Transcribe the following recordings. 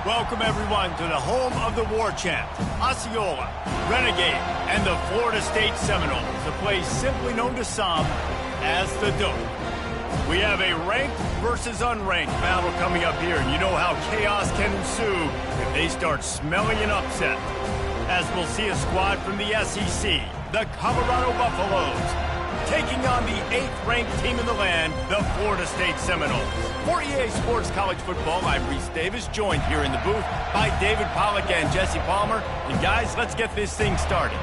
Welcome, everyone, to the home of the war champ, Osceola, Renegade, and the Florida State Seminoles, a place simply known to some as the Dope. We have a ranked versus unranked battle coming up here, and you know how chaos can ensue if they start smelling an upset. As we'll see a squad from the SEC, the Colorado Buffaloes, taking on the 8th-ranked team in the land, the Florida State Seminoles. For EA Sports College Football, I'm Reese Davis, joined here in the booth by David Pollack and Jesse Palmer. And guys, let's get this thing started.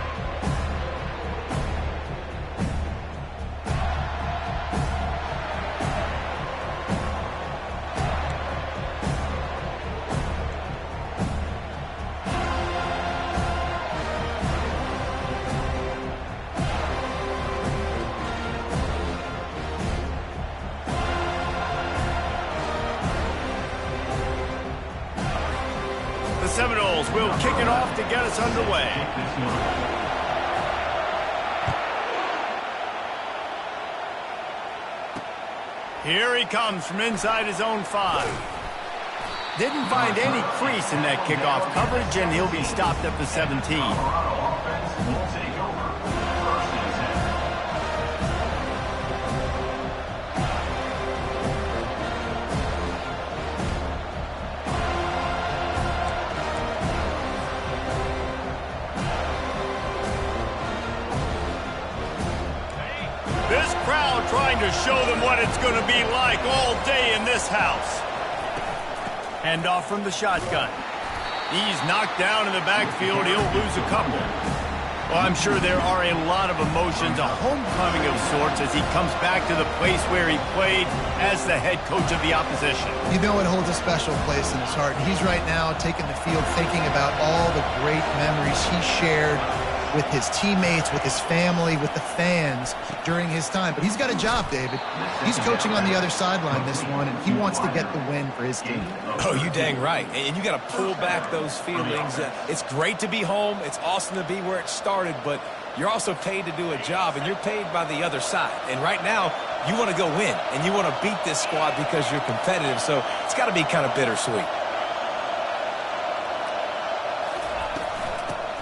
Seminoles will kick it off to get us underway. Here he comes from inside his own 5. Didn't find any crease in that kickoff coverage, and he'll be stopped at the 17. This crowd trying to show them what it's going to be like all day in this house. Hand off from the shotgun. He's knocked down in the backfield. He'll lose a couple. Well, I'm sure there are a lot of emotions, a homecoming of sorts, as he comes back to the place where he played as the head coach of the opposition. You know it holds a special place in his heart. He's right now taking the field thinking about all the great memories he shared with his teammates, with his family, with the fans during his time. But he's got a job, David. He's coaching on the other sideline this one, and he wants to get the win for his team. Oh, you dang right. And you got to pull back those feelings. It's great to be home. It's awesome to be where it started, but you're also paid to do a job, and you're paid by the other side. And right now, you want to go win, and you want to beat this squad because you're competitive. So it's got to be kind of bittersweet.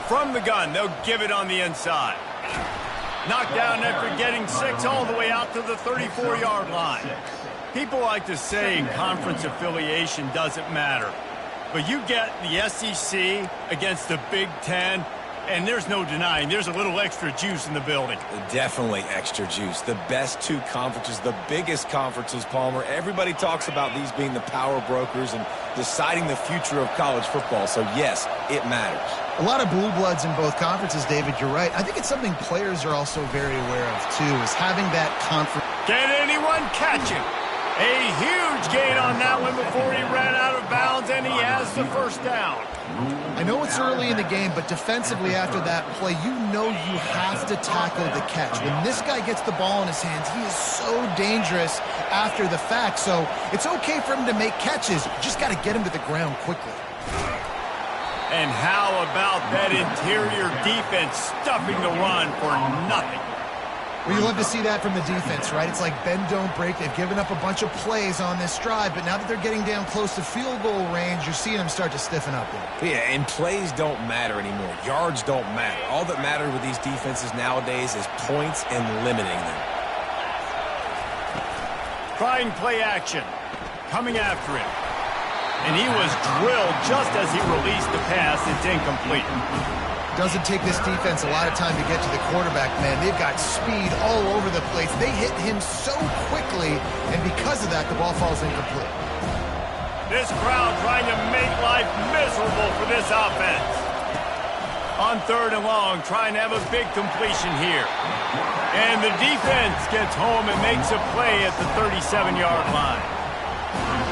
From the gun, they'll give it on the inside. Knocked down after getting 6 all the way out to the 34-yard line. People like to say conference affiliation doesn't matter. But you get the SEC against the Big Ten, and there's no denying there's a little extra juice in the building. Definitely extra juice. The best 2 conferences, the biggest conferences, Palmer. Everybody talks about these being the power brokers and deciding the future of college football. So, yes, it matters. A lot of blue bloods in both conferences, David. You're right. I think it's something players are also very aware of, too, is having that conference. Can anyone catch him? A huge gain on that one before he ran out of bounds, and he has the first down. I know it's early in the game, but defensively after that play, you know you have to tackle the catch. When this guy gets the ball in his hands, he is so dangerous after the fact. So it's okay for him to make catches. You just got to get him to the ground quickly. And how about that interior defense stuffing the run for nothing? Well, you love to see that from the defense, right? It's like bend, don't break. They've given up a bunch of plays on this drive, but now that they're getting down close to field goal range, you're seeing them start to stiffen up there. Yeah, and plays don't matter anymore. Yards don't matter. All that matters with these defenses nowadays is points and limiting them. Trying play action. Coming after him. And he was drilled just as he released the pass. It's incomplete. Doesn't take this defense a lot of time to get to the quarterback, man. They've got speed all over the place. They hit him so quickly, and because of that, the ball falls incomplete. This crowd trying to make life miserable for this offense. On 3rd and long, trying to have a big completion here. And the defense gets home and makes a play at the 37-yard line.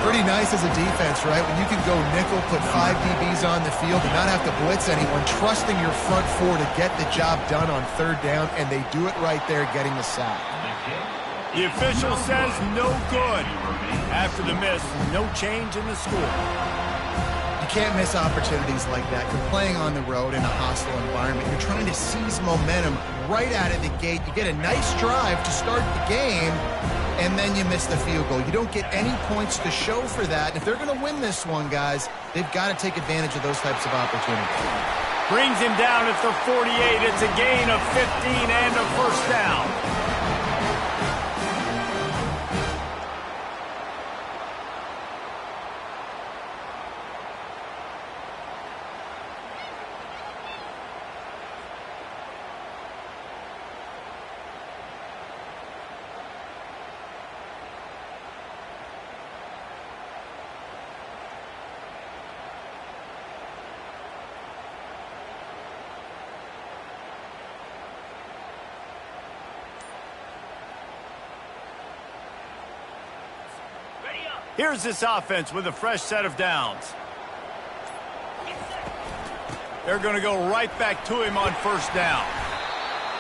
Pretty nice as a defense, right? When you can go nickel, put 5 DBs on the field and not have to blitz anyone, trusting your front 4 to get the job done on 3rd down, and they do it right there, getting the sack. The official says no good. After the miss, no change in the score. You can't miss opportunities like that. You're playing on the road in a hostile environment. You're trying to seize momentum right out of the gate. You get a nice drive to start the game, and then you miss the field goal. You don't get any points to show for that. And if they're going to win this one, guys, they've got to take advantage of those types of opportunities. Brings him down at the 48. It's a gain of 15 and a first down. Here's this offense with a fresh set of downs. They're going to go right back to him on first down.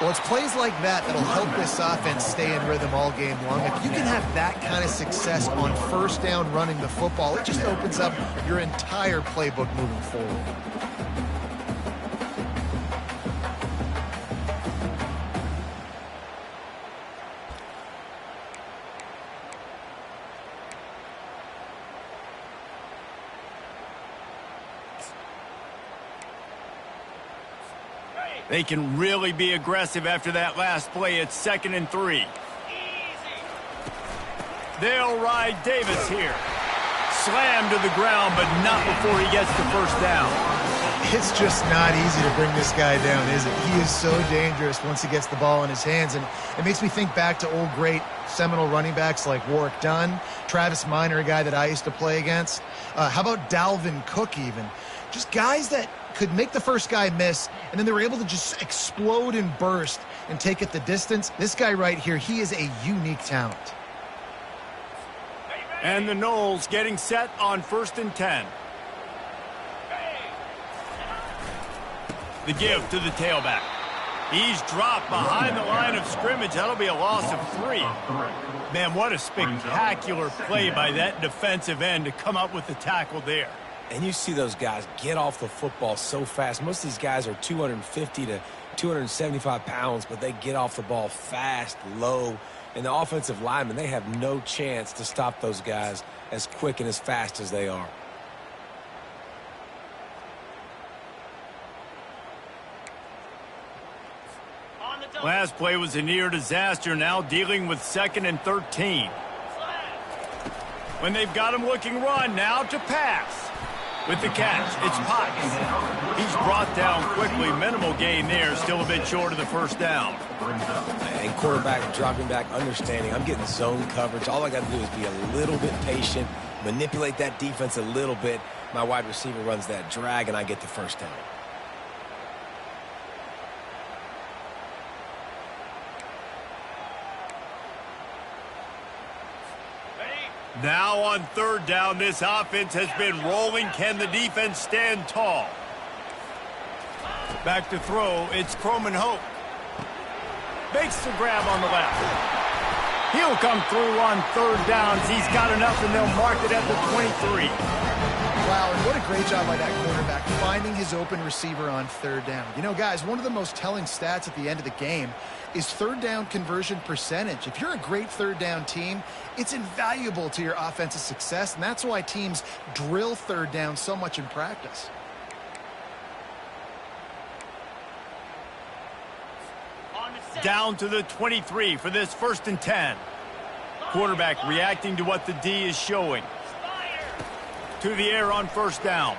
Well, it's plays like that that'll help this offense stay in rhythm all game long. If you can have that kind of success on first down running the football, it just opens up your entire playbook moving forward. They can really be aggressive after that last play. It's 2nd and 3. They'll ride Davis here. Slammed to the ground, but not before he gets the first down. It's just not easy to bring this guy down, is it? He is so dangerous once he gets the ball in his hands. And it makes me think back to old great Seminole running backs like Warwick Dunn, Travis Minor, a guy that I used to play against. How about Dalvin Cook even? Just guys that could make the first guy miss, and then they were able to just explode and burst and take it the distance. This guy right here, he is a unique talent. And the Noles getting set on 1st and 10. The give to the tailback. He's dropped behind the line of scrimmage. That'll be a loss of 3. Man, what a spectacular play by that defensive end to come up with the tackle there. And you see those guys get off the football so fast. Most of these guys are 250 to 275 pounds, but they get off the ball fast, low. And the offensive linemen, they have no chance to stop those guys as quick and as fast as they are. Last play was a near disaster, now dealing with 2nd and 13. When they've got him looking run, now to pass. With the catch, it's Potts. He's brought down quickly. Minimal gain there, still a bit short of the first down. And quarterback dropping back, understanding I'm getting zone coverage. All I got to do is be a little bit patient, manipulate that defense a little bit. My wide receiver runs that drag, and I get the first down. Now on 3rd down, this offense has been rolling. Can the defense stand tall? Back to throw, it's Croman Hope. Makes the grab on the left. He'll come through on 3rd downs. He's got enough, and they'll mark it at the 23. Wow, and what a great job by that quarterback, finding his open receiver on 3rd down. You know, guys, one of the most telling stats at the end of the game is 3rd down conversion percentage. If you're a great 3rd down team, it's invaluable to your offensive success, and that's why teams drill 3rd down so much in practice. Down to the 23 for this 1st and 10. Quarterback reacting to what the D is showing. To the air on 1st down.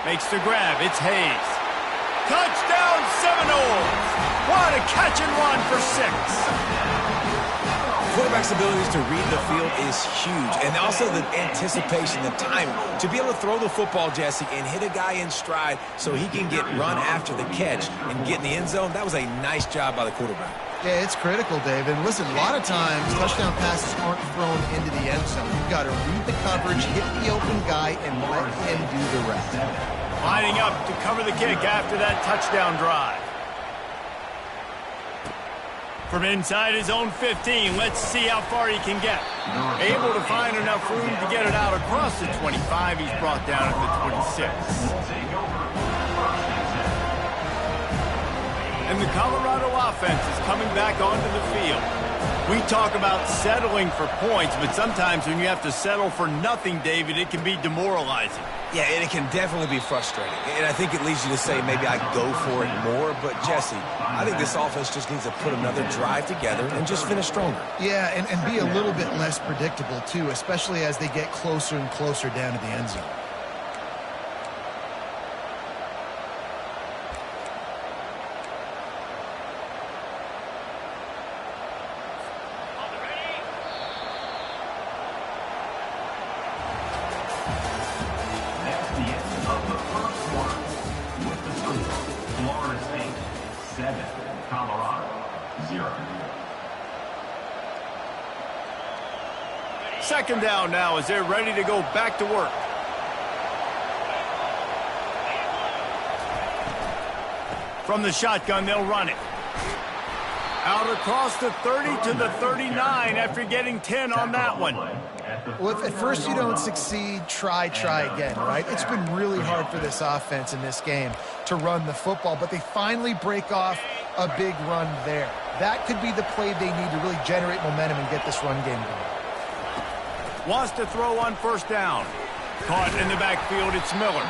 Makes the grab. It's Hayes. Touchdown Seminoles! What a catch and run for 6. Quarterback's abilities to read the field is huge. And also the anticipation, the time to be able to throw the football, Jesse, and hit a guy in stride so he can get run after the catch and get in the end zone. That was a nice job by the quarterback. Yeah, it's critical, Dave. And listen, a lot of times touchdown passes aren't thrown into the end zone. You've got to read the coverage, hit the open guy, and let him do the rest. Lining up to cover the kick after that touchdown drive. From inside his own 15, let's see how far he can get. Able to find enough room to get it out across the 25. He's brought down at the 26. And the Colorado offense is coming back onto the field. We talk about settling for points, but sometimes when you have to settle for nothing, David, it can be demoralizing. Yeah, and it can definitely be frustrating. And I think it leads you to say maybe I go for it more. But, Jesse, I think this offense just needs to put another drive together and just finish stronger. Yeah, and be a little bit less predictable, too, especially as they get closer and closer down to the end zone. Second down now as they're ready to go back to work. From the shotgun, they'll run it. Out across the 30 to the 39 after getting 10 on that one. Well, if at first you don't succeed, try again, right? It's been really hard for this offense in this game to run the football, but they finally break off a big run there. That could be the play they need to really generate momentum and get this run game going. Wants to throw on first down. Caught in the backfield, it's Miller.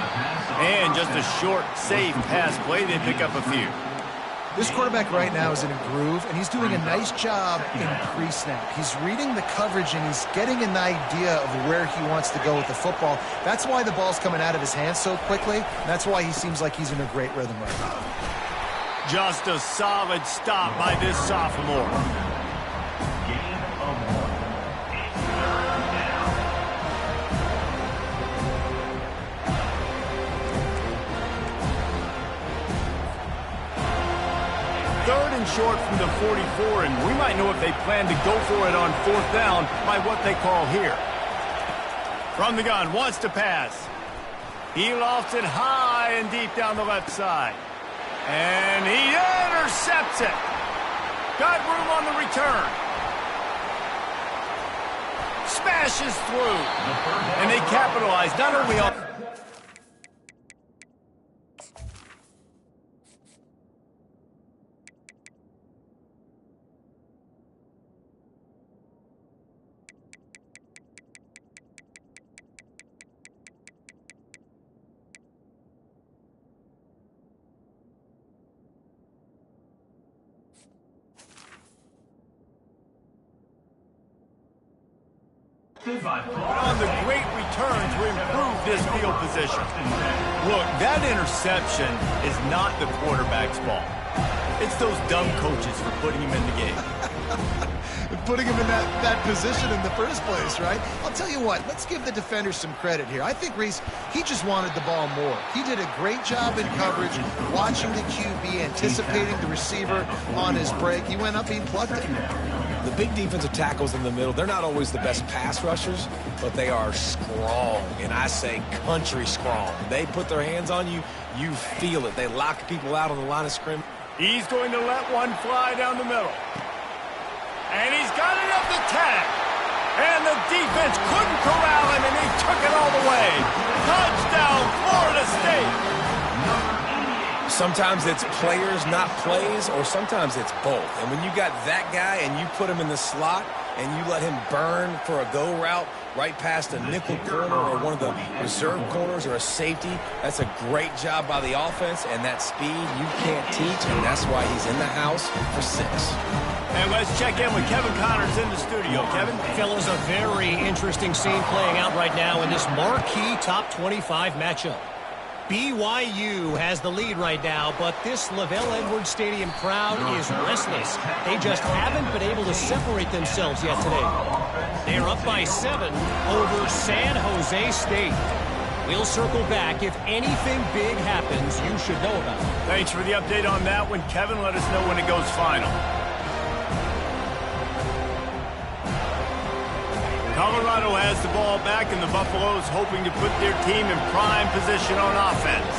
And just a short, safe pass play, they pick up a few. This quarterback right now is in a groove, and he's doing a nice job in pre-snap. He's reading the coverage, and he's getting an idea of where he wants to go with the football. That's why the ball's coming out of his hands so quickly. That's why he seems like he's in a great rhythm right now. Just a solid stop by this sophomore. Third and short from the 44, and we might know if they plan to go for it on fourth down by what they call here. From the gun, wants to pass. He lofts it high and deep down the left side. And he intercepts it. Got room on the return. Smashes through. And they capitalize not only on... on the great return to improve this field position. Look, that interception is not the quarterback's fault. It's those dumb coaches for putting him in the game. Putting him in that position in the first place, right? I'll tell you what, let's give the defender some credit here. I think Reese, he just wanted the ball more. He did a great job in coverage, watching the QB, anticipating the receiver on his break. He went up, he plucked it. The big defensive tackles in the middle, they're not always the best pass rushers, but they are strong, and I say country strong. They put their hands on you, you feel it. They lock people out on the line of scrimmage. He's going to let one fly down the middle. And he's got it up the tag. And the defense couldn't corral him, and he took it all the way. Touchdown, Florida State. Sometimes it's players, not plays, or sometimes it's both. And when you got that guy and you put him in the slot and you let him burn for a go route right past a nickel corner or one of the reserve corners or a safety, that's a great job by the offense, and that speed you can't teach, and that's why he's in the house for 6. And let's check in with Kevin Connors in the studio. Kevin? Fellas, a very interesting scene playing out right now in this marquee top 25 matchup. BYU has the lead right now, but this LaVell Edwards Stadium crowd is restless. They just haven't been able to separate themselves yet today. They're up by 7 over San Jose State. We'll circle back. If anything big happens, you should know about it. Thanks for the update on that one, Kevin. Let us know when it goes final. Colorado has the ball back, and the Buffaloes hoping to put their team in prime position on offense.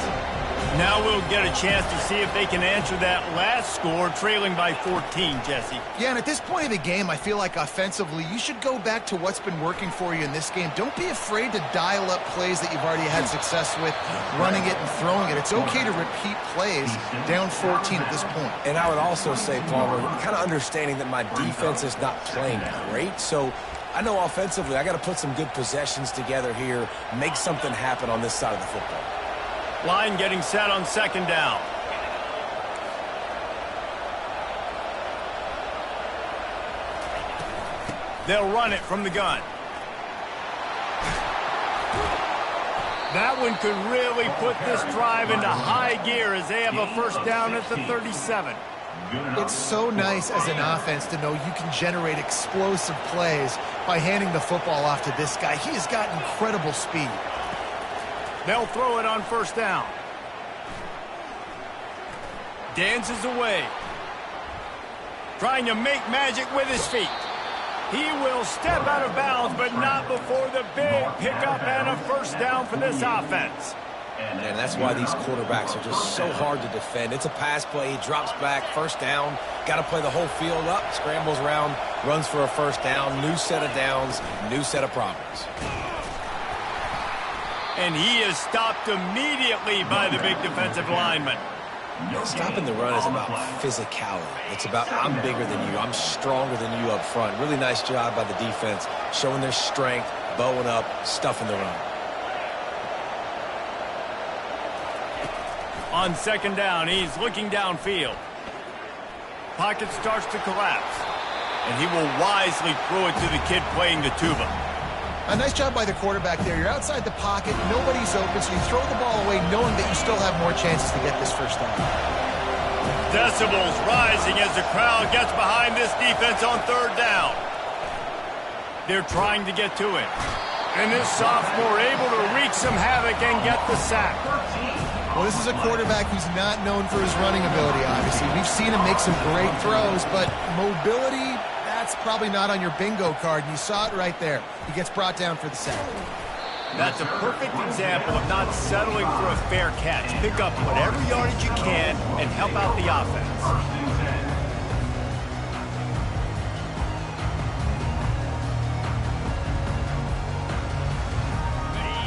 Now we'll get a chance to see if they can answer that last score, trailing by 14, Jesse. Yeah, and at this point of the game, I feel like offensively, you should go back to what's been working for you in this game. Don't be afraid to dial up plays that you've already had success with, running it and throwing it. It's okay to repeat plays down 14 at this point. And I would also say, Palmer, kind of understanding that my defense is not playing great, so I know offensively I got to put some good possessions together here, make something happen on this side of the football. Line getting set on second down. They'll run it from the gun. That one could really put this drive into high gear as they have a first down at the 37. It's so nice as an offense to know you can generate explosive plays by handing the football off to this guy. He has got incredible speed. They'll throw it on first down. Dances away. Trying to make magic with his feet. He will step out of bounds, but not before the big pickup and a first down for this offense. And that's why these quarterbacks are just so hard to defend. It's a pass play. He drops back, first down. Got to play the whole field up, scrambles around, runs for a first down. New set of downs, new set of problems. And he is stopped immediately by the big defensive lineman. Stopping the run is about physicality. It's about I'm bigger than you. I'm stronger than you up front. Really nice job by the defense, showing their strength, bowing up, stuffing the run. On second down, he's looking downfield. Pocket starts to collapse. And he will wisely throw it to the kid playing the tuba. A nice job by the quarterback there. You're outside the pocket, nobody's open, so you throw the ball away knowing that you still have more chances to get this first down. Decibels rising as the crowd gets behind this defense on third down. They're trying to get to it. And this sophomore able to wreak some havoc and get the sack. Well, this is a quarterback who's not known for his running ability, obviously. We've seen him make some great throws, but mobility, that's probably not on your bingo card, and you saw it right there. He gets brought down for the sack. That's a perfect example of not settling for a fair catch. Pick up whatever yardage you can and help out the offense.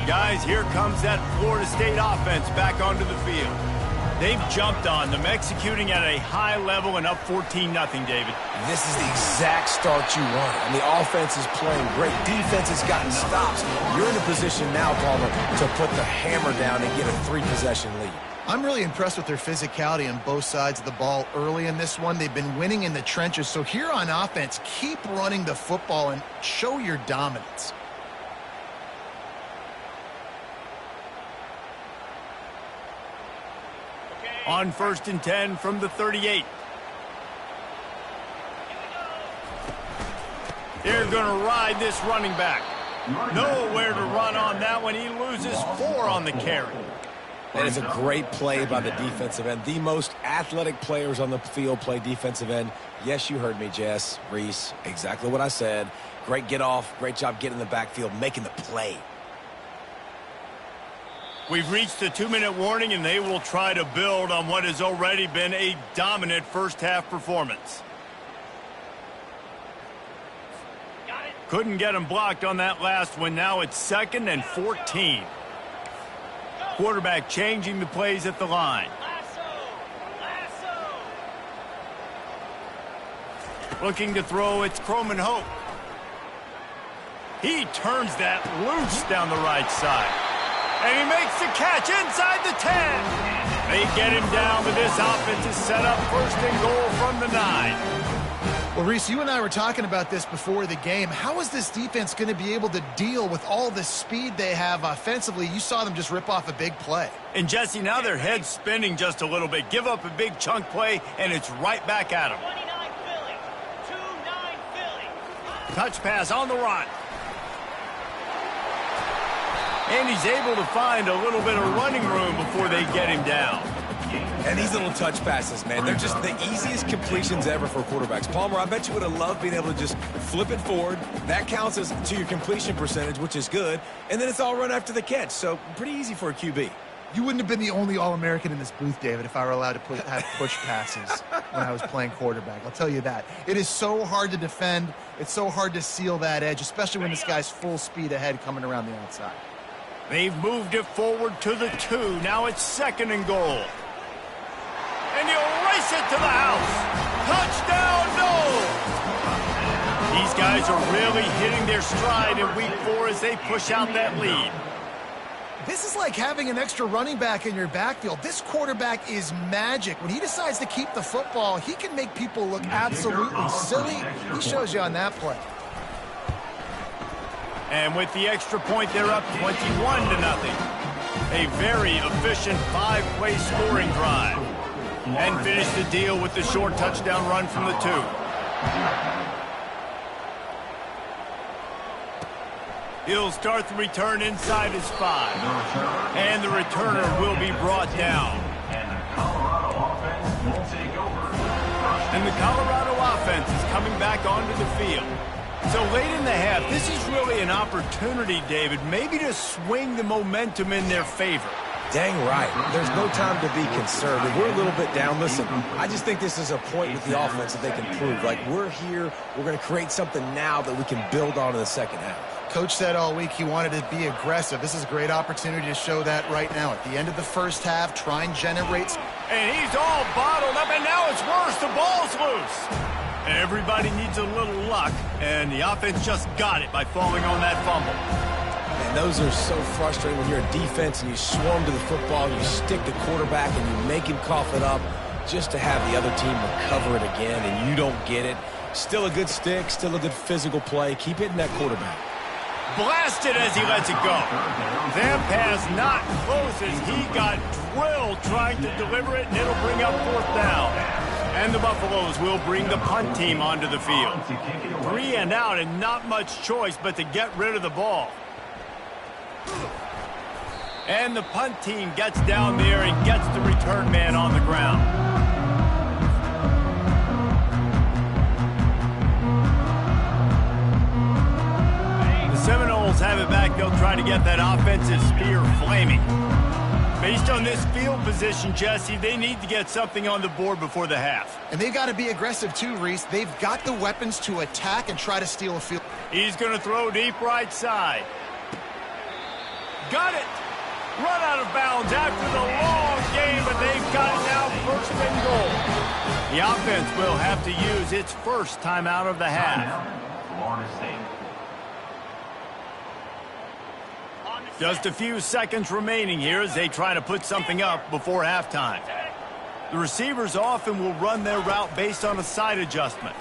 Guys, here comes that Florida State offense back onto the field. They've jumped on them, executing at a high level and up 14-0, David. This is the exact start you want. And the offense is playing great. Defense has gotten stops. You're in a position now, Palmer, to put the hammer down and get a 3-possession lead. I'm really impressed with their physicality on both sides of the ball early in this one. They've been winning in the trenches. So here on offense, keep running the football and show your dominance. On first and 10 from the 38. They're going to ride this running back. Nowhere to run on that one. He loses 4 on the carry. That is a great play by the defensive end. The most athletic players on the field play defensive end. Yes, you heard me, Jess, Reese. Exactly what I said. Great get off. Great job getting in the backfield, making the play. We've reached the 2-minute warning, and they will try to build on what has already been a dominant first-half performance. Couldn't get him blocked on that last one. Now it's 2nd and 14. Quarterback changing the plays at the line. Looking to throw, it's Croman Hope. He turns that loose down the right side. And he makes the catch inside the 10. They get him down, but this offense is set up 1st and goal from the 9. Well, Reese, you and I were talking about this before the game. How is this defense going to be able to deal with all the speed they have offensively? You saw them just rip off a big play. And, Jesse, now their head's spinning just a little bit. Give up a big chunk play, and it's right back at them. 29 Philly. 2-9 Philly. Touch pass on the run. And he's able to find a little bit of running room before they get him down. And these little touch passes, man, they're just the easiest completions ever for quarterbacks. Palmer, I bet you would have loved being able to just flip it forward. That counts as to your completion percentage, which is good. And then it's all run after the catch, so pretty easy for a QB. You wouldn't have been the only All-American in this booth, David, if I were allowed to have push passes when I was playing quarterback. I'll tell you that. It is so hard to defend. It's so hard to seal that edge, especially when this guy's full speed ahead coming around the outside. They've moved it forward to the 2. Now it's 2nd and goal. And he'll race it to the house. Touchdown, no! These guys are really hitting their stride in week 4 as they push out that lead. This is like having an extra running back in your backfield. This quarterback is magic. When he decides to keep the football, he can make people look absolutely silly. He shows you on that play. And with the extra point, they're up 21-0. A very efficient 5-play scoring drive. And finish the deal with the short touchdown run from the 2. He'll start the return inside his 5. And the returner will be brought down. And the Colorado offense is coming back onto the field. So late in the half, this is really an opportunity, David, maybe to swing the momentum in their favor. Dang right. There's no time to be conservative. We're a little bit down. Listen, I just think this is a point with the offense that they can prove. Like, we're here, we're going to create something now that we can build on in the second half. Coach said all week he wanted to be aggressive. This is a great opportunity to show that right now. At the end of the first half, try and generate. And he's all bottled up, and now it's worse. The ball's loose. Everybody needs a little luck, and the offense just got it by falling on that fumble. And those are so frustrating when you're a defense and you swarm to the football, you stick the quarterback, and you make him cough it up just to have the other team recover it again, and you don't get it. Still a good stick, still a good physical play. Keep hitting that quarterback. Blasted as he lets it go. That pass not close as he got drilled trying to deliver it, and it'll bring up 4th down. And the Buffaloes will bring the punt team onto the field. 3 and out and not much choice but to get rid of the ball. And the punt team gets down there and gets the return man on the ground. Seminoles have it back. They'll try to get that offensive spear flaming. Based on this field position, Jesse, they need to get something on the board before the half. And they've got to be aggressive too, Reese. They've got the weapons to attack and try to steal a field. He's going to throw deep right side. Got it. Run out of bounds after the long game, but they've got it now 1st and goal. The offense will have to use its first time out of the half. Just a few seconds remaining here as they try to put something up before halftime. The receivers often will run their route based on a side adjustment.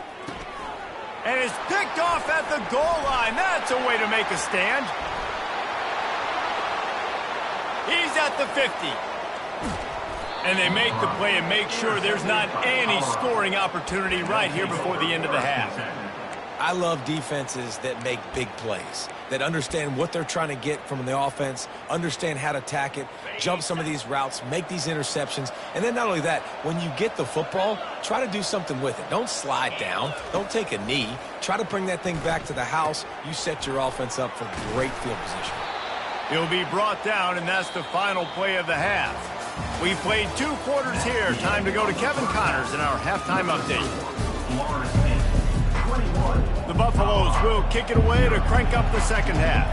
And it's picked off at the goal line. That's a way to make a stand. He's at the 50. And they make the play and make sure there's not any scoring opportunity right here before the end of the half. I love defenses that make big plays, that understand what they're trying to get from the offense, understand how to attack it, jump some of these routes, make these interceptions, and then not only that, when you get the football, try to do something with it. Don't slide down. Don't take a knee. Try to bring that thing back to the house. You set your offense up for great field position. He'll be brought down, and that's the final play of the half. We've played 2 quarters here. Time to go to Kevin Connors in our halftime update. The Buffaloes will kick it away to crank up the second half.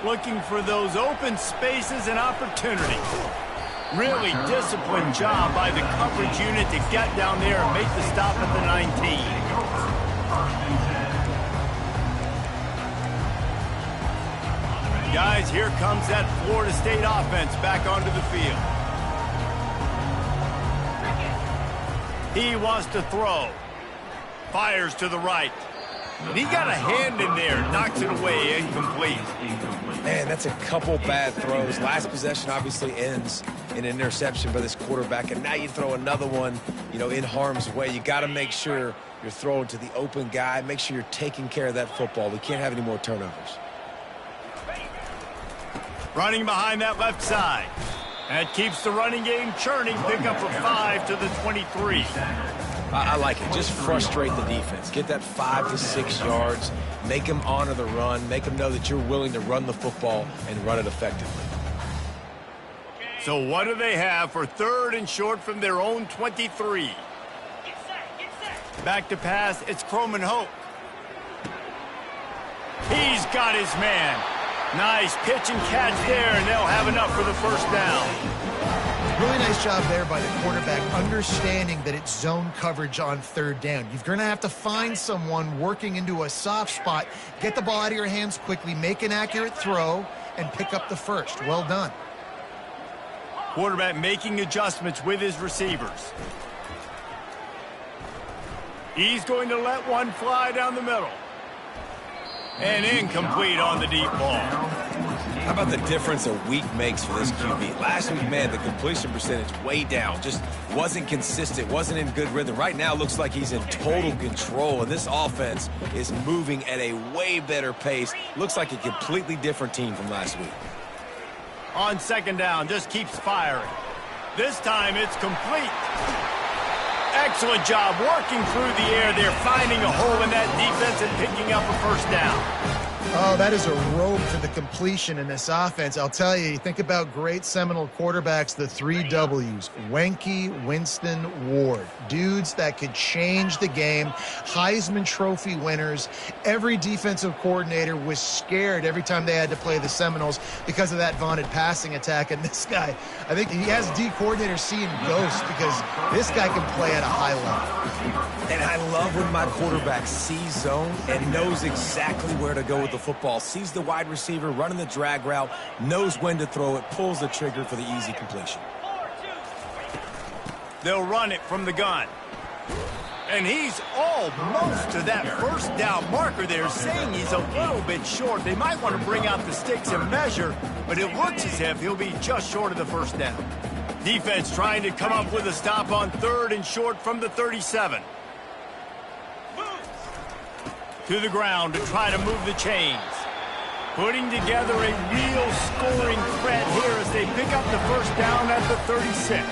Looking for those open spaces and opportunity. Really disciplined job by the coverage unit to get down there and make the stop at the 19. Guys, here comes that Florida State offense back onto the field. He wants to throw. Fires to the right. And he got a hand in there. Knocks it away. Incomplete. Man, that's a couple bad throws. Last possession obviously ends in an interception by this quarterback. And now you throw another one, in harm's way. You got to make sure you're throwing to the open guy. Make sure you're taking care of that football. We can't have any more turnovers. Running behind that left side. That keeps the running game churning. Pick up a 5 to the 23. I like it. Just frustrate the defense. Get that 5 to 6 yards. Make them honor the run. Make them know that you're willing to run the football and run it effectively. So what do they have for 3rd and short from their own 23? Get set. Back to pass, it's Croman Hoke. He's got his man. Nice pitch and catch there, and they'll have enough for the first down. Really nice job there by the quarterback, understanding that it's zone coverage on 3rd down. You're going to have to find someone working into a soft spot, get the ball out of your hands quickly, make an accurate throw, and pick up the first. Well done. Quarterback making adjustments with his receivers. He's going to let one fly down the middle. And incomplete on the deep ball. How about the difference a week makes for this QB? Last week, man, the completion percentage way down. Just wasn't consistent, wasn't in good rhythm. Right now, looks like he's in total control, and this offense is moving at a way better pace. Looks like a completely different team from last week. On 2nd down, just keeps firing. This time, it's complete. Excellent job working through the air there, finding a hole in that defense and picking up a first down. Oh, that is a rope to the completion in this offense. I'll tell you, you think about great Seminole quarterbacks, the 3 W's, Wenke, Winston, Ward. Dudes that could change the game, Heisman Trophy winners. Every defensive coordinator was scared every time they had to play the Seminoles because of that vaunted passing attack. And this guy, I think he has D coordinators seeing ghosts because this guy can play at a high level. And I love when my quarterback sees zone and knows exactly where to go with the football. Sees the wide receiver running the drag route, knows when to throw it, pulls the trigger for the easy completion. They'll run it from the gun. And he's almost to that first down marker there, saying he's a little bit short. They might want to bring out the sticks and measure, but it looks as if he'll be just short of the first down. Defense trying to come up with a stop on 3rd and short from the 37. To the ground to try to move the chains. Putting together a real scoring threat here as they pick up the first down at the 36.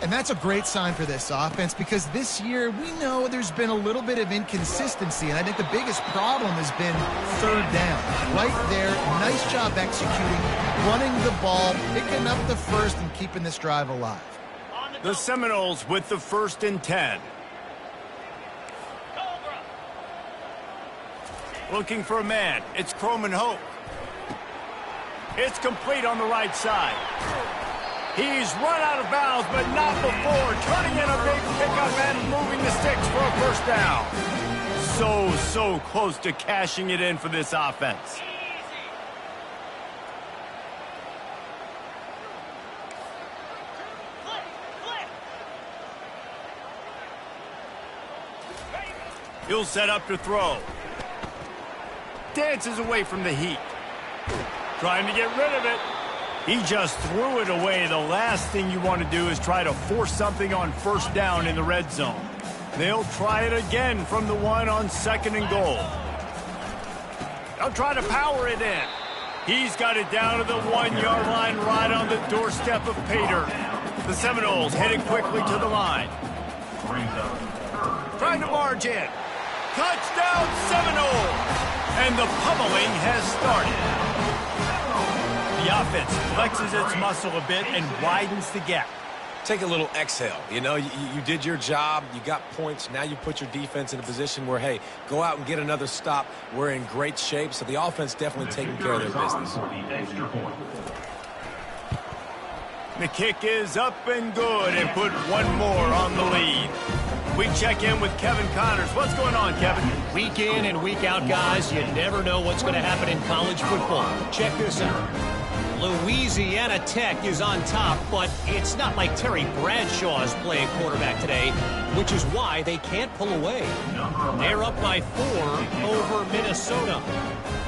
And that's a great sign for this offense because this year we know there's been a little bit of inconsistency, and I think the biggest problem has been 3rd down. Right there, nice job executing, running the ball, picking up the first, and keeping this drive alive. The Seminoles with the 1st and 10. Looking for a man. It's Croman Hoke. It's complete on the right side. He's run out of bounds, but not before. Turning in a big pickup and moving the sticks for a first down. So close to cashing it in for this offense. He'll set up to throw. Dances away from the heat. Trying to get rid of it. He just threw it away. The last thing you want to do is try to force something on first down in the red zone. They'll try it again from the 1 on 2nd and goal. They'll try to power it in. He's got it down to the 1-yard line right on the doorstep of Pater. The Seminoles headed quickly to the line. Trying to barge in. Touchdown Seminoles! And the pummeling has started. The offense flexes its muscle a bit and widens the gap. Take a little exhale. You know, you did your job. You got points. Now you put your defense in a position where, hey, go out and get another stop. We're in great shape, so the offense definitely taking care of their business. The kick is up and good and put one more on the lead. We check in with Kevin Connors. What's going on, Kevin? Week in and week out, guys, you never know what's going to happen in college football. Check this out. Louisiana Tech is on top, but it's not like Terry Bradshaw is playing quarterback today, which is why they can't pull away. They're up by 4 over Minnesota.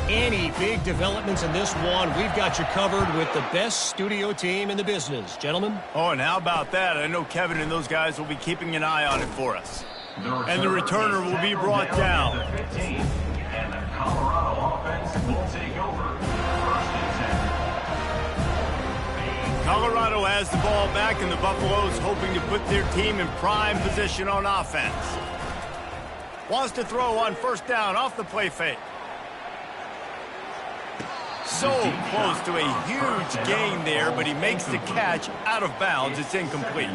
Any big developments in this one, we've got you covered with the best studio team in the business. Gentlemen? Oh, and how about that? I know Kevin and those guys will be keeping an eye on it for us. And the returner will be brought down. And the Colorado offense will take over. 1st and 10. Colorado has the ball back, and the Buffaloes hoping to put their team in prime position on offense. Wants to throw on first down off the play fake. So close to a huge gain there, but he makes the catch out of bounds. It's incomplete.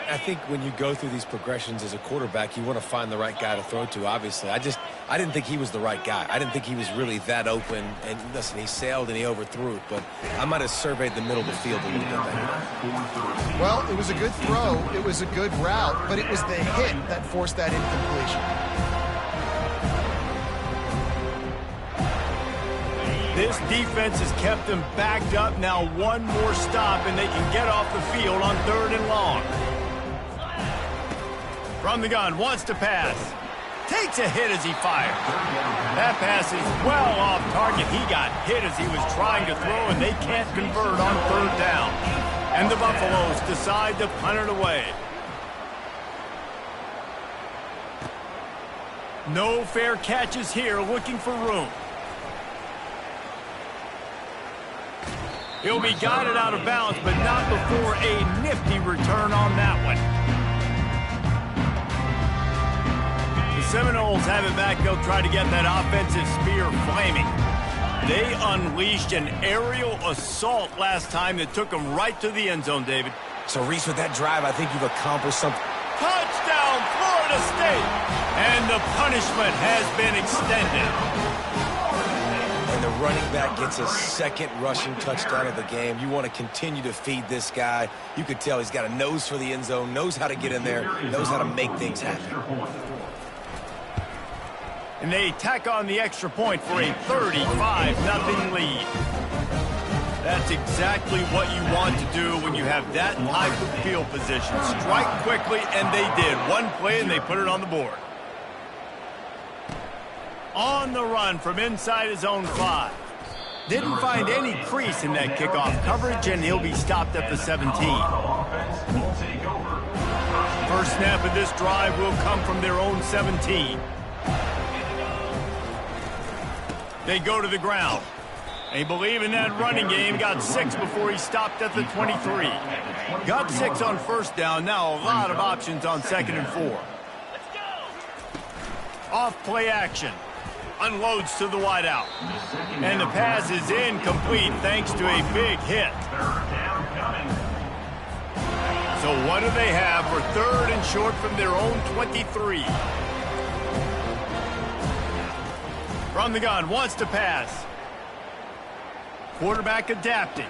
I think when you go through these progressions as a quarterback, you want to find the right guy to throw to, obviously. I didn't think he was the right guy. I didn't think he was really that open. And listen, he sailed and he overthrew it, but I might have surveyed the middle of the field a little bit better. Well, it was a good throw. It was a good route, but it was the hit that forced that incompletion. This defense has kept them backed up. Now one more stop, and they can get off the field on 3rd and long. From the gun, wants to pass. Takes a hit as he fires. That pass is well off target. He got hit as he was trying to throw, and they can't convert on 3rd down. And the Buffaloes decide to punt it away. No fair catches here, looking for room. He'll be guided out of bounds, but not before a nifty return on that one. The Seminoles have it back. They'll try to get that offensive spear flaming. They unleashed an aerial assault last time that took them right to the end zone, David. So, Reese, with that drive, I think you've accomplished something. Touchdown, Florida State! And the punishment has been extended. And the running back gets a second rushing touchdown of the game. You want to continue to feed this guy. You could tell he's got a nose for the end zone, knows how to get in there, knows how to make things happen. And they tack on the extra point for a 35-0 lead. That's exactly what you want to do when you have that type of field position. Strike quickly, and they did. One play, and they put it on the board. On the run from inside his own 5. Didn't find any crease in that kickoff coverage, and he'll be stopped at the 17. First snap of this drive will come from their own 17. They go to the ground. They believe in that running game. Got 6 before he stopped at the 23. Got 6 on first down. Now a lot of options on 2nd and 4. Off play action. Unloads to the wideout. And the pass is incomplete thanks to a big hit. So what do they have for 3rd and short from their own 23? From the gun, wants to pass. Quarterback adapting.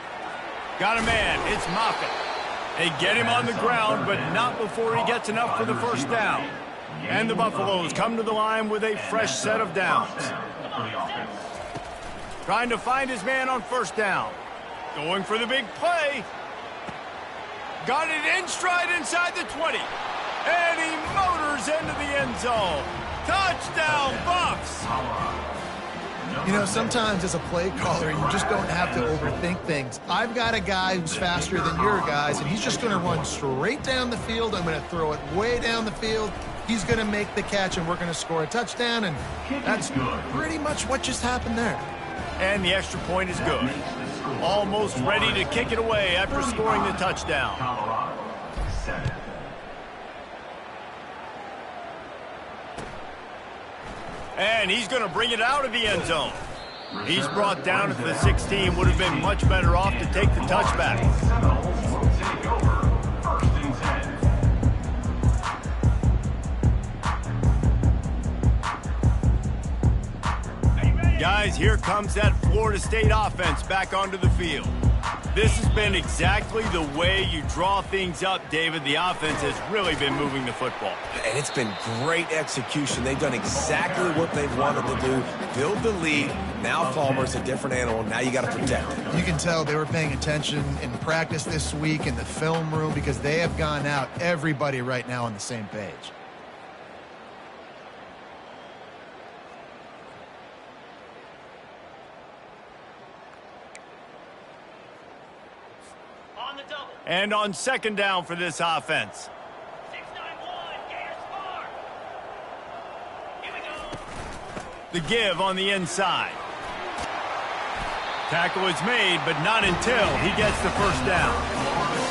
Got a man, it's Moffitt. They get him on the ground, but not before he gets enough for the first down. And the Buffaloes come to the line with a fresh set of downs. Trying to find his man on first down. Going for the big play. Got it in stride inside the 20. And he motors into the end zone. Touchdown, Buffs! You know, sometimes as a play caller, you just don't have to overthink things. I've got a guy who's faster than your guys, and he's just going to run straight down the field. I'm going to throw it way down the field. He's going to make the catch, and we're going to score a touchdown, and that's pretty much what just happened there. And the extra point is good. Almost ready to kick it away after scoring the touchdown. And he's going to bring it out of the end zone. He's brought down at the 16. Would have been much better off to take the touchback. Guys, here comes that Florida State offense back onto the field. This has been exactly the way you draw things up, David. The offense has really been moving the football. And it's been great execution. They've done exactly what they've wanted to do. Build the lead. Now Palmer's a different animal. Now you got to protect him. You can tell they were paying attention in practice this week in the film room because they have gone out, everybody right now on the same page. And on 2nd down for this offense. 6-9-1, Gators score. Here we go. The give on the inside. Tackle is made, but not until he gets the first down.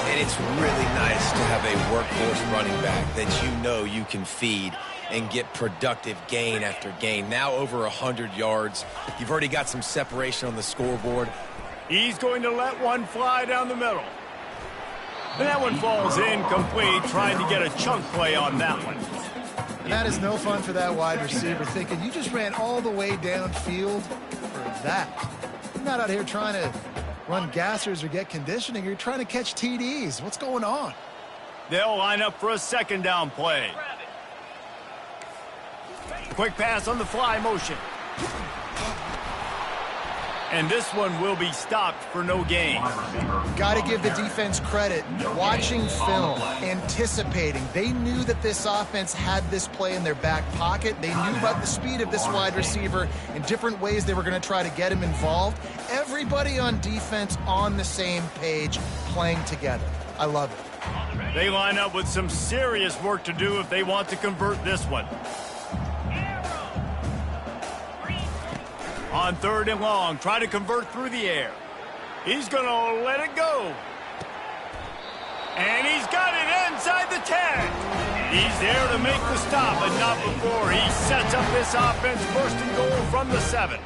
And it's really nice to have a workhorse running back that you know you can feed and get productive gain after gain. Now over 100 yards. You've already got some separation on the scoreboard. He's going to let one fly down the middle. And that one falls incomplete, trying to get a chunk play on that one. And that is no fun for that wide receiver, thinking you just ran all the way downfield for that. You're not out here trying to run gassers or get conditioning. You're trying to catch TDs. What's going on? They'll line up for a second down play. Quick pass on the fly motion. And this one will be stopped for no gain. Got to give the defense credit. Watching film, anticipating. They knew that this offense had this play in their back pocket. They knew about the speed of this wide receiver and different ways they were going to try to get him involved. Everybody on defense on the same page, playing together. I love it. They line up with some serious work to do if they want to convert this one. On 3rd and long, try to convert through the air. He's going to let it go. And he's got it inside the 10. He's there to make the stop, but not before he sets up this offense first and goal from the 7.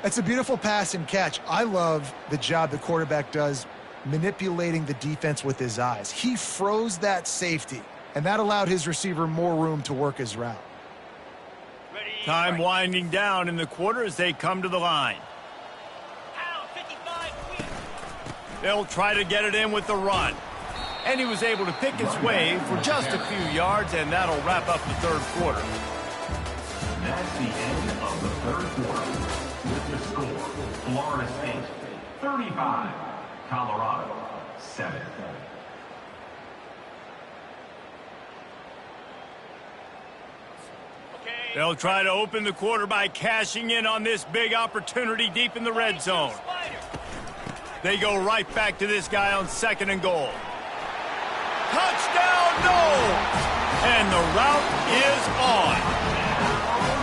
That's a beautiful pass and catch. I love the job the quarterback does manipulating the defense with his eyes. He froze that safety, and that allowed his receiver more room to work his route. Time winding down in the quarter as they come to the line. They'll try to get it in with the run. And he was able to pick his way for just a few yards, and that'll wrap up the 3rd quarter. That's the end of the 3rd quarter. With the score, Florida State 35, Colorado 7. They'll try to open the quarter by cashing in on this big opportunity deep in the red zone. They go right back to this guy on 2nd and goal. Touchdown, no! And the route is on.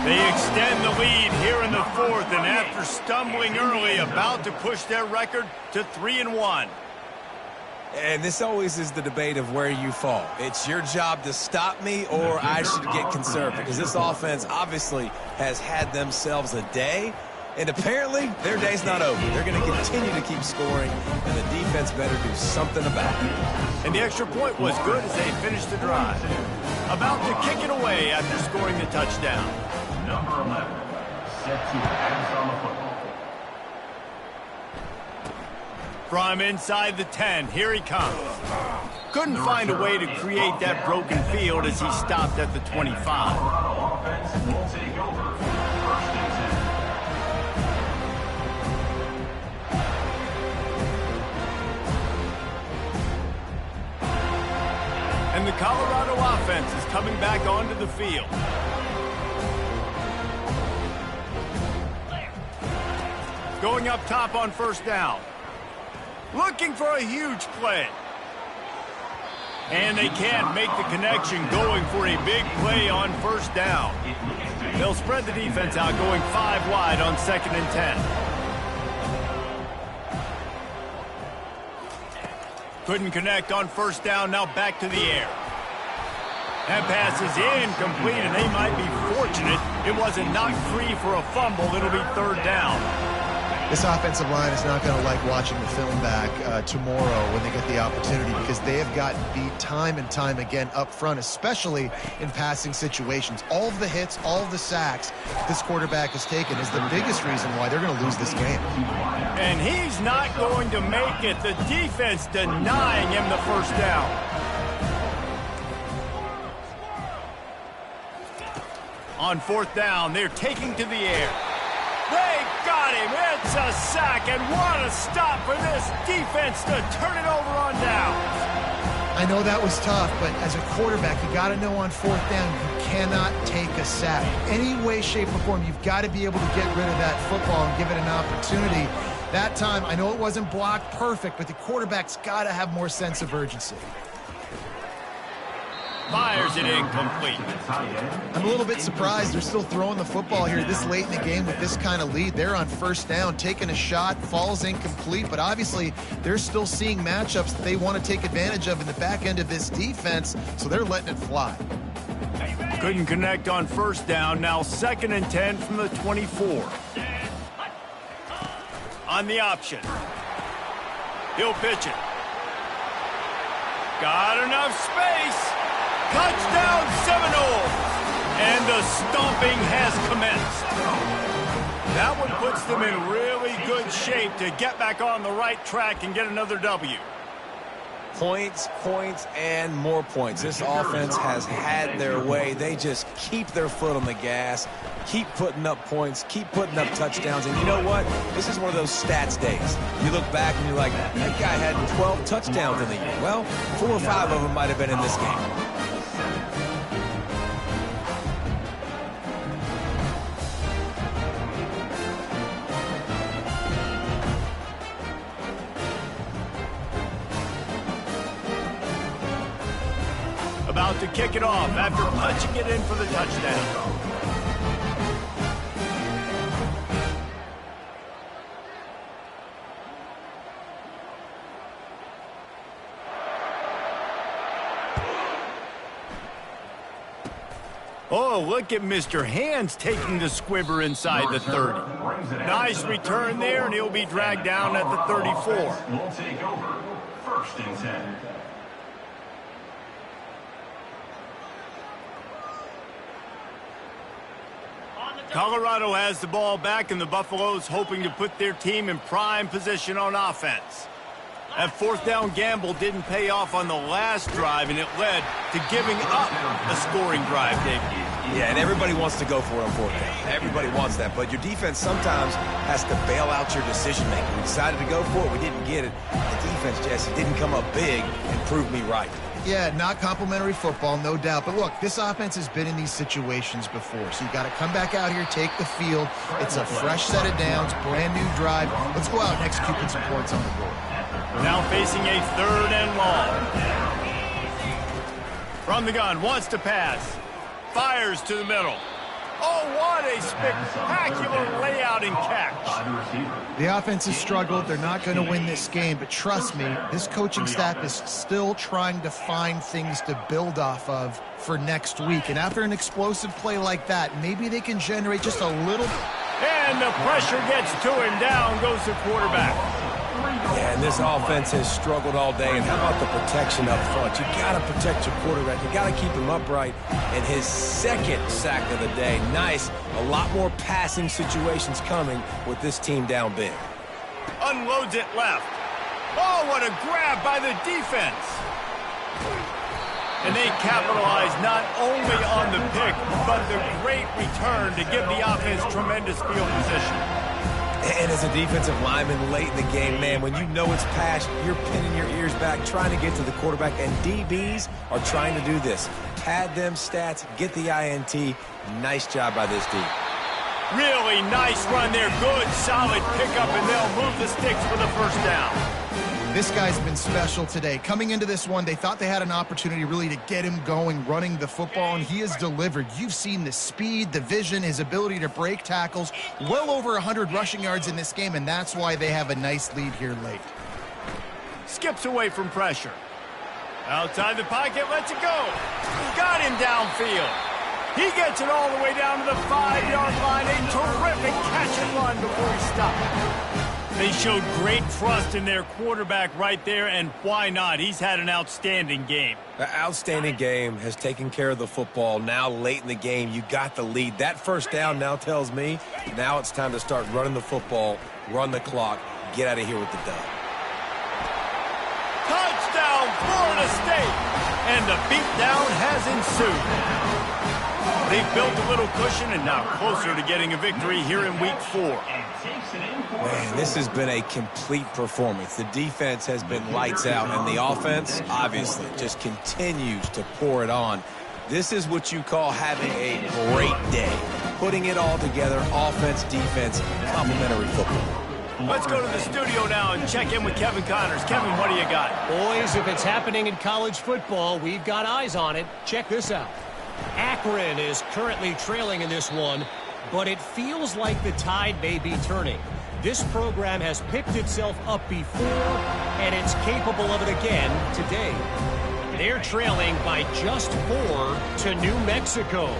They extend the lead here in the 4th, and after stumbling early, about to push their record to 3-1. And this always is the debate of where you fall. It's your job to stop me, or I should get conservative, because this offense obviously has had themselves a day, and apparently their day's not over. They're going to continue to keep scoring, and the defense better do something about it. And the extra point was good as they finished the drive. About to kick it away after scoring the touchdown. Number 11, set to pass on the football. From inside the 10, here he comes. Couldn't find a way to create that broken field as he stopped at the 25. Offense will take over. 1st and 10. And the Colorado offense is coming back onto the field. Going up top on 1st down. Looking for a huge play. And they can't make the connection, going for a big play on 1st down. They'll spread the defense out, going 5 wide on 2nd and 10. Couldn't connect on 1st down, now back to the air. That pass is incomplete, and they might be fortunate it wasn't knocked free for a fumble. It'll be 3rd down. This offensive line is not going to like watching the film back tomorrow when they get the opportunity, because they have gotten beat time and time again up front, especially in passing situations. All of the hits, all of the sacks this quarterback has taken is the biggest reason why they're going to lose this game. And he's not going to make it. The defense denying him the 1st down. On 4th down, they're taking to the air. They got him. It's a sack, and what a stop for this defense to turn it over on downs. I know that was tough, but as a quarterback, you got to know on 4th down, you cannot take a sack. Any way, shape, or form, you've got to be able to get rid of that football and give it an opportunity. That time, I know it wasn't blocked perfect, but the quarterback's got to have more sense of urgency. Fires it incomplete. I'm a little bit surprised they're still throwing the football here this late in the game with this kind of lead. They're on first down, taking a shot, falls incomplete, but obviously they're still seeing matchups that they want to take advantage of in the back end of this defense, so they're letting it fly. Couldn't connect on first down. Now 2nd and 10 from the 24. On the option. He'll pitch it. Got enough space. Touchdown Seminoles. And the stomping has commenced. That one puts them in really good shape to get back on the right track and get another W. Points, points, and more points. This offense has had their way. They just keep their foot on the gas, keep putting up points, keep putting up touchdowns. And you know what? This is one of those stats days. You look back and you're like, that guy had 12 touchdowns in the year. Well, 4 or 5 of them might have been in this game. About to kick it off after punching it in for the touchdown. Oh, look at Mr. Hands taking the squibber inside the 30. Nice return there, and he'll be dragged down at the 34. We'll take over 1st and 10. Colorado has the ball back, and the Buffaloes hoping to put their team in prime position on offense. That 4th down gamble didn't pay off on the last drive, and it led to giving up a scoring drive, Dave. Yeah, and everybody wants to go for it on 4th down. Everybody wants that, but your defense sometimes has to bail out your decision-making. We decided to go for it. We didn't get it. The defense, Jesse, didn't come up big and prove me right. Yeah, not complimentary football, no doubt. But look, this offense has been in these situations before. So you got to come back out here, take the field. It's a fresh set of downs, brand new drive. Let's go out and execute some points on the board. Now facing a 3rd and long. From the gun, wants to pass. Fires to the middle. Oh, what a spectacular layout and catch. The offense has struggled. They're not going to win this game, but trust me, this coaching staff is still trying to find things to build off of for next week. And after an explosive play like that, maybe they can generate just a little. And the pressure gets to him. Down goes the quarterback. Yeah, and this offense has struggled all day. And how about the protection up front? You got to protect your quarterback. You got to keep him upright. And his 2nd sack of the day. Nice. A lot more passing situations coming with this team down big. Unloads it left. Oh, what a grab by the defense. And they capitalize not only on the pick, but the great return to give the offense tremendous field position. And as a defensive lineman late in the game, man, when you know it's pass, you're pinning your ears back, trying to get to the quarterback, and DBs are trying to do this. Pad them stats, get the INT. Nice job by this D. Really nice run there. Good, solid pickup, and they'll move the sticks for the 1st down. This guy's been special today. Coming into this one, they thought they had an opportunity really to get him going, running the football, and he has delivered. You've seen the speed, the vision, his ability to break tackles. Well over 100 rushing yards in this game, and that's why they have a nice lead here late. Skips away from pressure. Outside the pocket, lets it go. Got him downfield. He gets it all the way down to the 5-yard line. A terrific catch and run before he stopped. They showed great trust in their quarterback right there, and why not? He's had an outstanding game. The outstanding game has taken care of the football. Now late in the game, you got the lead. That 1st down now tells me now it's time to start running the football, run the clock, get out of here with the dub. Touchdown, Florida State! And the beatdown has ensued. They've built a little cushion and now closer to getting a victory here in Week 4. Man, this has been a complete performance. The defense has been lights out, and the offense, obviously, just continues to pour it on. This is what you call having a great day. Putting it all together, offense, defense, complimentary football. Let's go to the studio now and check in with Kevin Connors. Kevin, what do you got? Boys, if it's happening in college football, we've got eyes on it. Check this out. Akron is currently trailing in this one, but it feels like the tide may be turning. This program has picked itself up before, and it's capable of it again today. They're trailing by just 4 to New Mexico.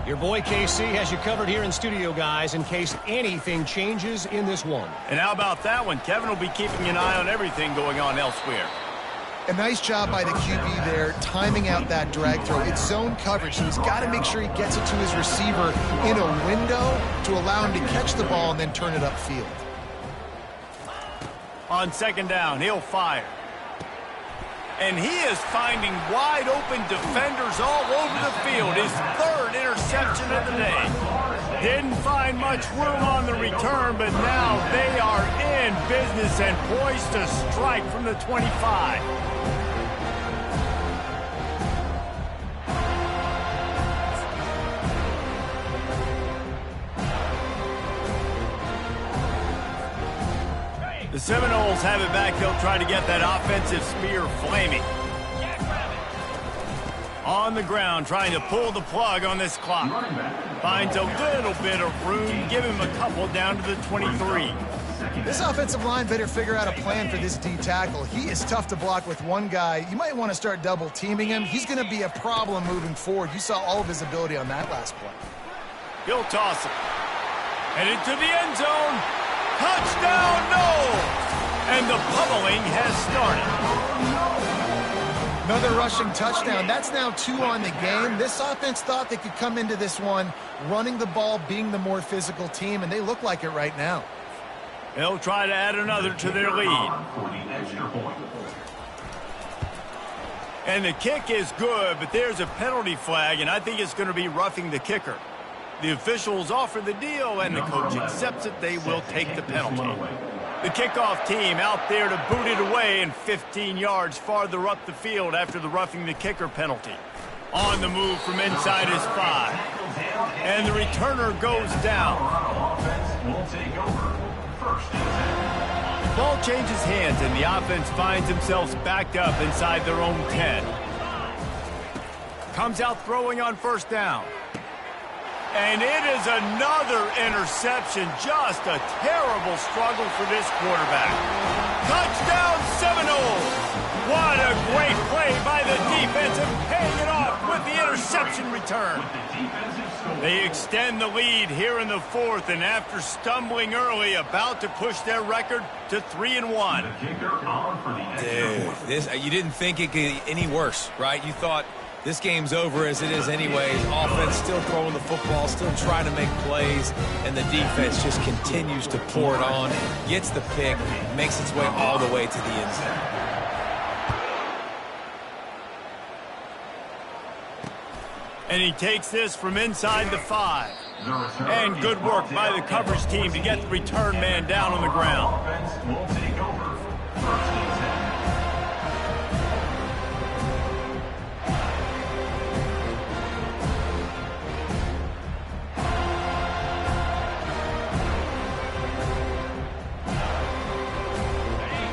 Your boy KC has you covered here in studio, guys, in case anything changes in this one. And how about that one? Kevin will be keeping an eye on everything going on elsewhere. A nice job by the QB there, timing out that drag throw. It's zone coverage, so he's got to make sure he gets it to his receiver in a window to allow him to catch the ball and then turn it upfield. On second down, he'll fire. And he is finding wide-open defenders all over the field. His third interception of the day. Didn't find much room on the return, but now they are in business and poised to strike from the 25. The Seminoles have it back. They'll try to get that offensive spear flaming. On the ground, trying to pull the plug on this clock. Finds a little bit of room. Give him a couple down to the 23. This offensive line better figure out a plan for this D tackle. He is tough to block with one guy. You might want to start double teaming him. He's going to be a problem moving forward. You saw all of his ability on that last play. He'll toss it. And into the end zone. Touchdown, Knowles! And the pummeling has started. Another rushing touchdown. That's now 2 on the game. This offense thought they could come into this one running the ball, being the more physical team, and they look like it right now. They'll try to add another to their lead. And the kick is good, but there's a penalty flag, and I think it's going to be roughing the kicker. The officials offer the deal, and the coach accepts it. They will take the penalty. The kickoff team out there to boot it away and 15 yards farther up the field after the roughing the kicker penalty. On the move from inside his 5. And the returner goes down. Ball changes hands, and the offense finds themselves backed up inside their own 10. Comes out throwing on first down. And it is another interception. Just a terrible struggle for this quarterback. Touchdown Seminoles! What a great play by the defense and paying it off with the interception return. They extend the lead here in the 4th, and after stumbling early, about to push their record to 3-1. Dude, you didn't think it could get any worse, right? You thought this game's over as it is anyways. Offense still throwing the football, still trying to make plays, and the defense just continues to pour it on, gets the pick, makes its way all the way to the end zone. And he takes this from inside the 5. And good work by the coverage team to get the return man down on the ground.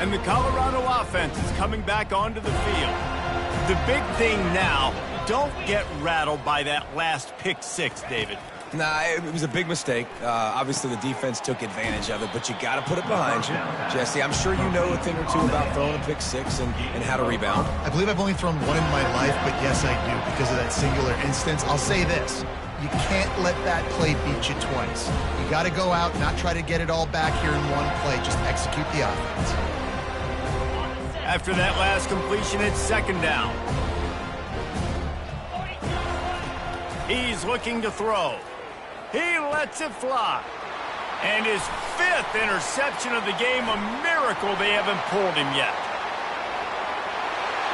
And the Colorado offense is coming back onto the field. The big thing now, don't get rattled by that last pick 6, David. Nah, it was a big mistake. Obviously, the defense took advantage of it, but you got to put it behind you. Jesse, I'm sure you know a thing or two about throwing a pick 6 and how to rebound. I believe I've only thrown one in my life, but yes, I do, because of that singular instance. I'll say this. You can't let that play beat you twice. You got to go out, not try to get it all back here in one play. Just execute the offense. After that last completion, it's second down. He's looking to throw. He lets it fly. And his 5th interception of the game, a miracle they haven't pulled him yet.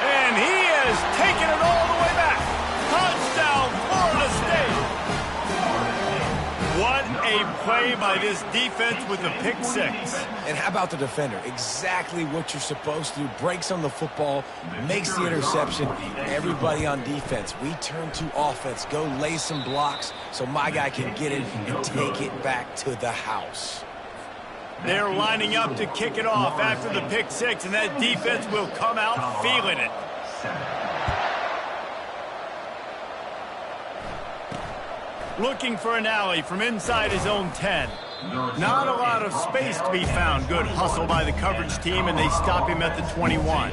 And he has taken it all the way back. Touchdown, Florida State. What a play by this defense with the pick 6. And how about the defender? Exactly what you're supposed to do. Breaks on the football, makes the interception. Everybody on defense, we turn to offense. Go lay some blocks so my guy can get it and take it back to the house. They're lining up to kick it off after the pick six, and that defense will come out feeling it. Looking for an alley from inside his own 10. Not a lot of space to be found. Good hustle by the coverage team, and they stop him at the 21.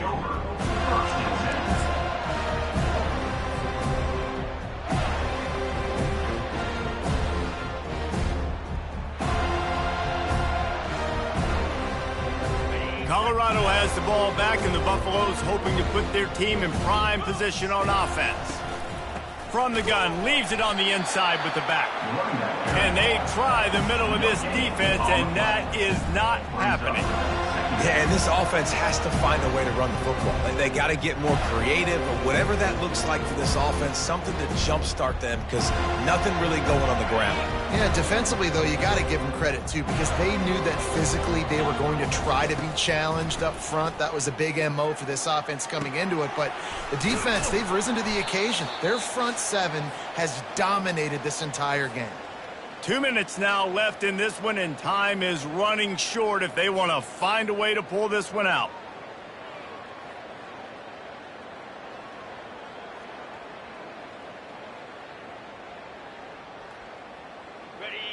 Colorado has the ball back, and the Buffaloes hoping to put their team in prime position on offense. From the gun, leaves it on the inside with the back. And they try the middle of this defense, and that is not happening. Yeah, and this offense has to find a way to run the football. They got to get more creative, or whatever that looks like for this offense, something to jumpstart them, because nothing really going on the ground. Yeah, defensively, though, you got to give them credit, too, because they knew that physically they were going to try to be challenged up front. That was a big MO for this offense coming into it. But the defense, they've risen to the occasion. Their front seven has dominated this entire game. 2 minutes now left in this one, and time is running short if they want to find a way to pull this one out.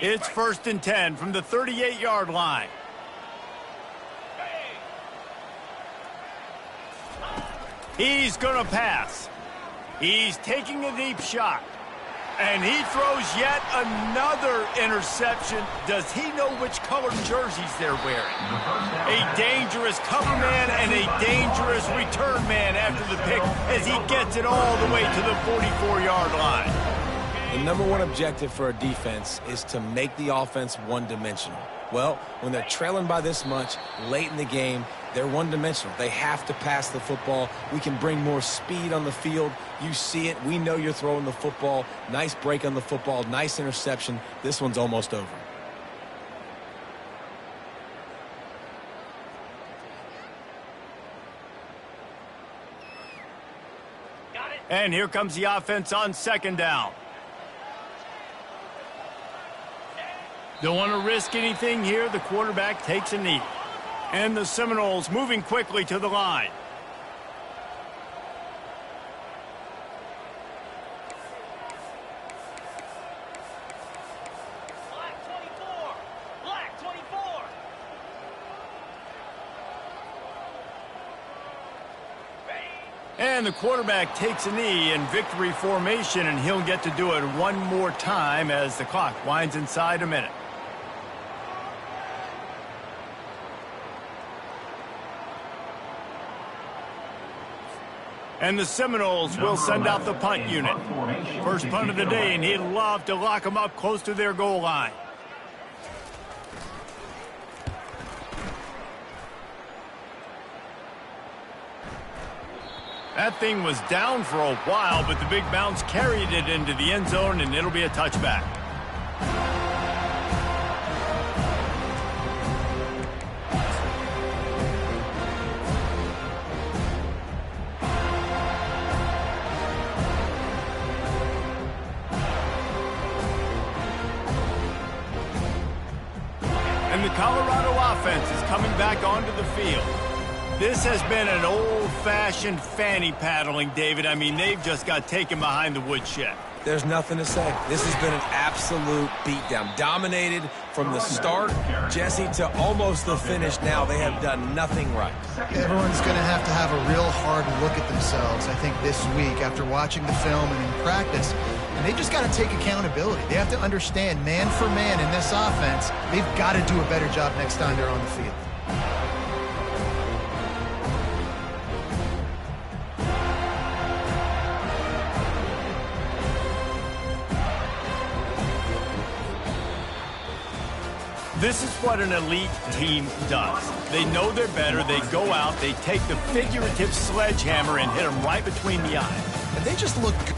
It's 1st and 10 from the 38-yard line. He's going to pass. He's taking a deep shot. And he throws yet another interception. Does he know which colored jerseys they're wearing? A dangerous cover man and a dangerous return man after the pick as he gets it all the way to the 44-yard line. The number one objective for a defense is to make the offense one-dimensional. Well, when they're trailing by this much late in the game, they're one-dimensional. They have to pass the football. We can bring more speed on the field. You see it. We know you're throwing the football. Nice break on the football. Nice interception. This one's almost over. And here comes the offense on 2nd down. Don't want to risk anything here. The quarterback takes a knee. And the Seminoles moving quickly to the line. Black 24. Black 24. And the quarterback takes a knee in victory formation, and he'll get to do it one more time as the clock winds inside a minute. And the Seminoles will send out the punt unit. First punt of the day, and he'd love to lock them up close to their goal line. That thing was down for a while, but the big bounce carried it into the end zone, and it'll be a touchback. And the Colorado offense is coming back onto the field. This has been an old-fashioned fanny paddling, David. I mean, they've just got taken behind the woodshed. There's nothing to say. This has been an absolute beatdown. Dominated from the start, Jesse, to almost the finish now. They have done nothing right. Everyone's going to have a real hard look at themselves, I think, this week after watching the film and in practice. And they just got to take accountability. They have to understand, man for man in this offense, they've got to do a better job next time they're on the field. This is what an elite team does. They know they're better. They go out, they take the figurative sledgehammer and hit them right between the eyes. And they just look good.